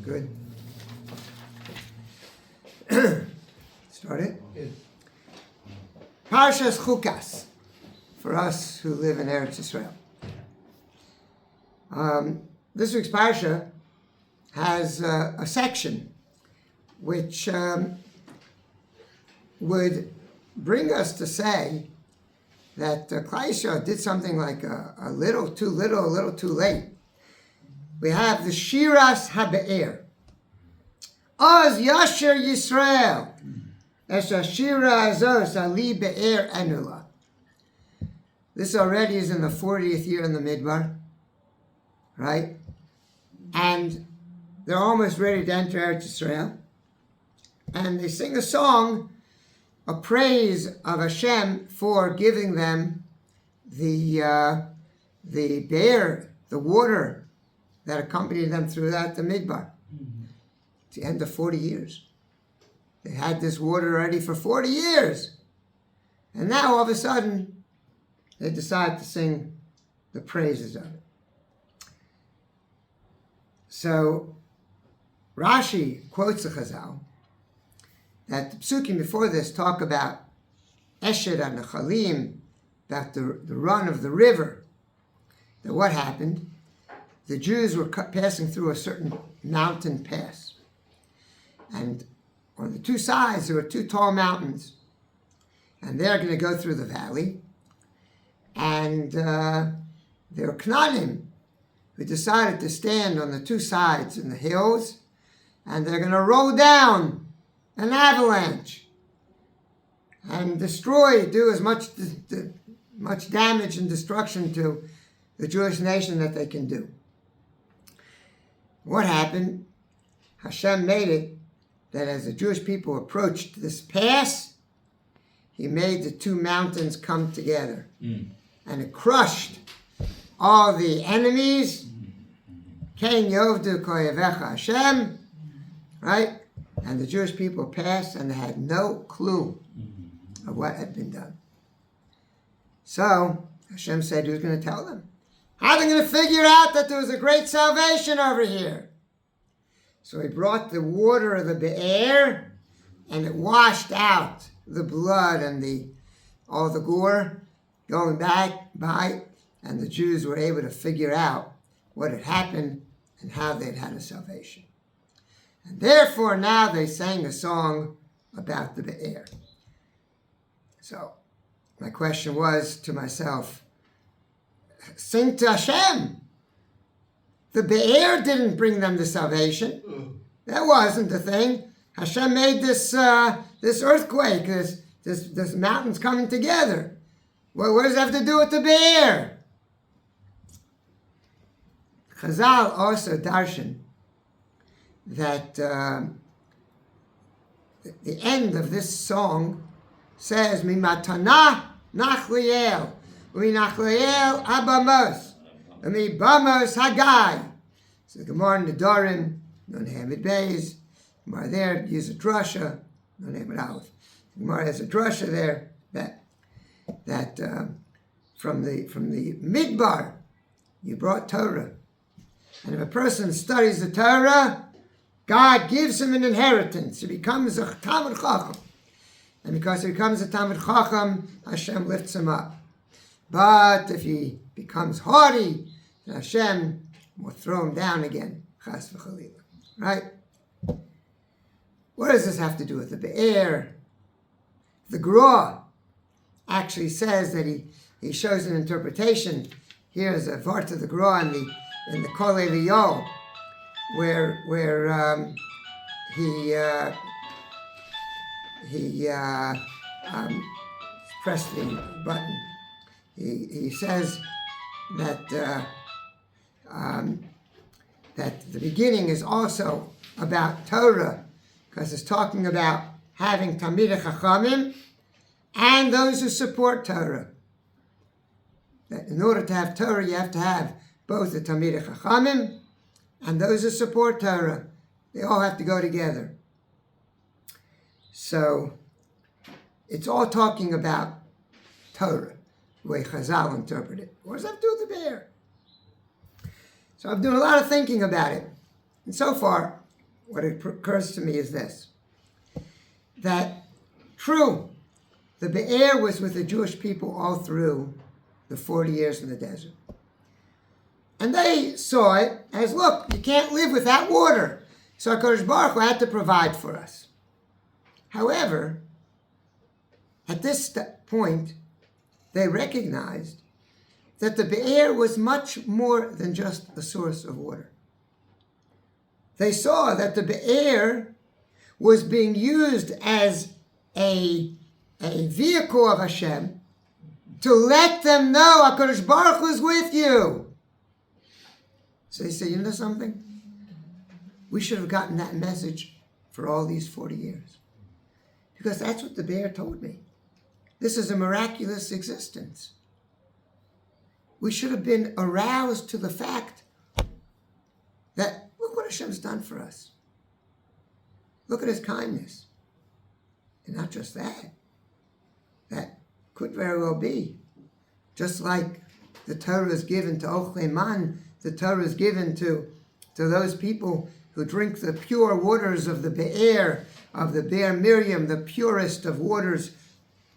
Good. Start it? Good. Parshas Chukas, for us who live in Eretz Yisrael. This week's Parsha has a section which would bring us to say that Klal Yisrael did something like a little too little, a little too late. We have the Shiras HaBe'er. Oz Yasher Yisrael. Es Shira Azos Ali Be'er Enula. This already is in the 40th year in the Midbar, right? And they're almost ready to enter Eretz Yisrael. And they sing a song, a praise of Hashem for giving them the bear, the water that accompanied them throughout the Midbar. It's the end of 40 years. They had this water ready for 40 years. And now all of a sudden, they decide to sing the praises of it. So Rashi quotes the Chazal that the psukim before this talk about Eshed HaNechalim, about the run of the river. That what happened? The Jews were passing through a certain mountain pass. And on the two sides, there were two tall mountains. And they're going to go through the valley. And there were Knanim who decided to stand on the two sides in the hills. And they're going to roll down an avalanche and do as much damage and destruction to the Jewish nation that they can do. What happened? Hashem made it that as the Jewish people approached this pass, he made the two mountains come together. And it crushed all the enemies. Ken Yovdu Koyevecha Hashem. Right? And the Jewish people passed and they had no clue of what had been done. So Hashem said he was going to tell them. How are they going to figure out that there was a great salvation over here? So he brought the water of the Be'er and it washed out the blood and all the gore going back by, and the Jews were able to figure out what had happened and how they'd had a salvation. And therefore now they sang a song about the Be'er. So my question was to myself, sing to Hashem. The Be'er didn't bring them the salvation. That wasn't the thing. Hashem made this earthquake, this mountains coming together. Well, what does it have to do with the Be'er? Chazal also darshan that the end of this song says, Mimatana nachliel, u'minachliel abamos, u'mibamos hagai. So the Gemara in the Dorim, non hamid beis, Gemara there, use a drasha, non hamid aleph. The Gemara has a drasha there that from the Midbar, you brought Torah. And if a person studies the Torah, God gives him an inheritance. He becomes a Talmid Chacham. And because he becomes a Talmid Chacham, Hashem lifts him up. But if he becomes haughty, then Hashem will throw him down again. Chas v'chalila. Right? What does this have to do with the Be'er? The Gra actually says that he shows an interpretation. Here's a Vart of the Gra in the Kol Eliyahu, where he pressed the button. He says that the beginning is also about Torah, because it's talking about having Talmidei Chachamim and those who support Torah. That in order to have Torah, you have to have both the Talmidei Chachamim and those who support Torah. They all have to go together. So it's all talking about Torah, the way Chazal interpret it. What does that have to do with the bear? So I'm doing a lot of thinking about it. And so far, what occurs to me is this, that true, the Be'er was with the Jewish people all through the 40 years in the desert. And they saw it as, look, you can't live without water. So HaKadosh Baruch Hu had to provide for us. However, at this point, they recognized that the Be'er was much more than just a source of water. They saw that the Be'er was being used as a vehicle of Hashem to let them know HaKadosh Baruch Hu is with you. So they say, you know something? We should have gotten that message for all these 40 years. Because that's what the Be'er told me. This is a miraculous existence. We should have been aroused to the fact that look what Hashem's done for us. Look at His kindness. And not just that. That could very well be. Just like the Torah is given to Ochlei Man, the Torah is given to those people who drink the pure waters of the Be'er, of the Be'er Miriam, the purest of waters.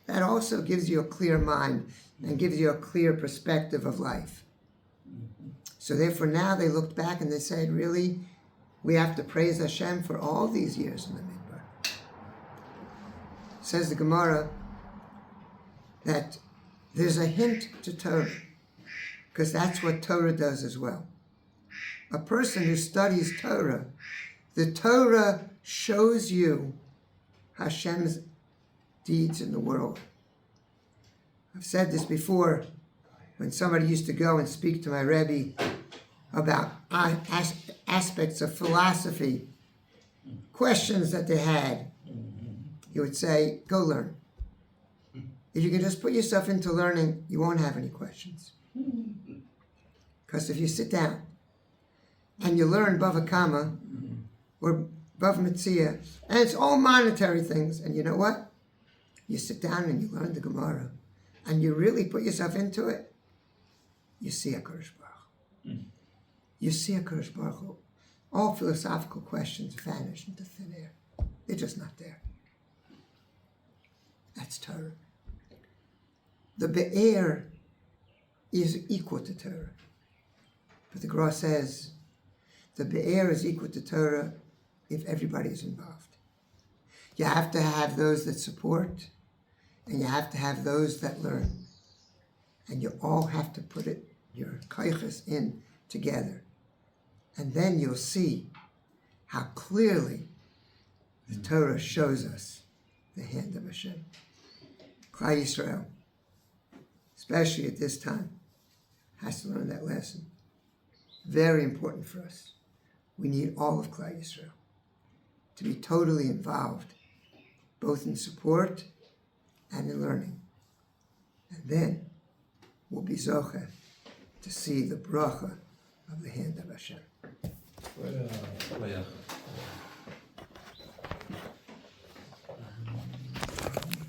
That also gives you a clear mind and gives you a clear perspective of life. So therefore now they looked back and they said, really, we have to praise Hashem for all these years in the Midbar. Says the Gemara that there's a hint to Torah, because that's what Torah does as well. A person who studies Torah, the Torah shows you Hashem's deeds in the world. I've said this before, when somebody used to go and speak to my Rabbi about aspects of philosophy, questions that they had, he would say, go learn. If you can just put yourself into learning, you won't have any questions. Because if you sit down and you learn Bava Kama or Bava Metzia, and it's all monetary things, and you know what? You sit down and you learn the Gemara, and you really put yourself into it, you see HaKadosh Baruch Hu. You see HaKadosh Baruch Hu. All philosophical questions vanish into thin air. They're just not there. That's Torah. The Be'er is equal to Torah. But the Gra says the Be'er is equal to Torah if everybody is involved. You have to have those that support, and you have to have those that learn. And you all have to put your kaiches in together. And then you'll see how clearly the Torah shows us the hand of Hashem. Klal Yisrael, especially at this time, has to learn that lesson. Very important for us. We need all of Klal Yisrael to be totally involved, both in support and in learning. And then we'll be zocheh to see the bracha of the hand of Hashem. Poliakoff.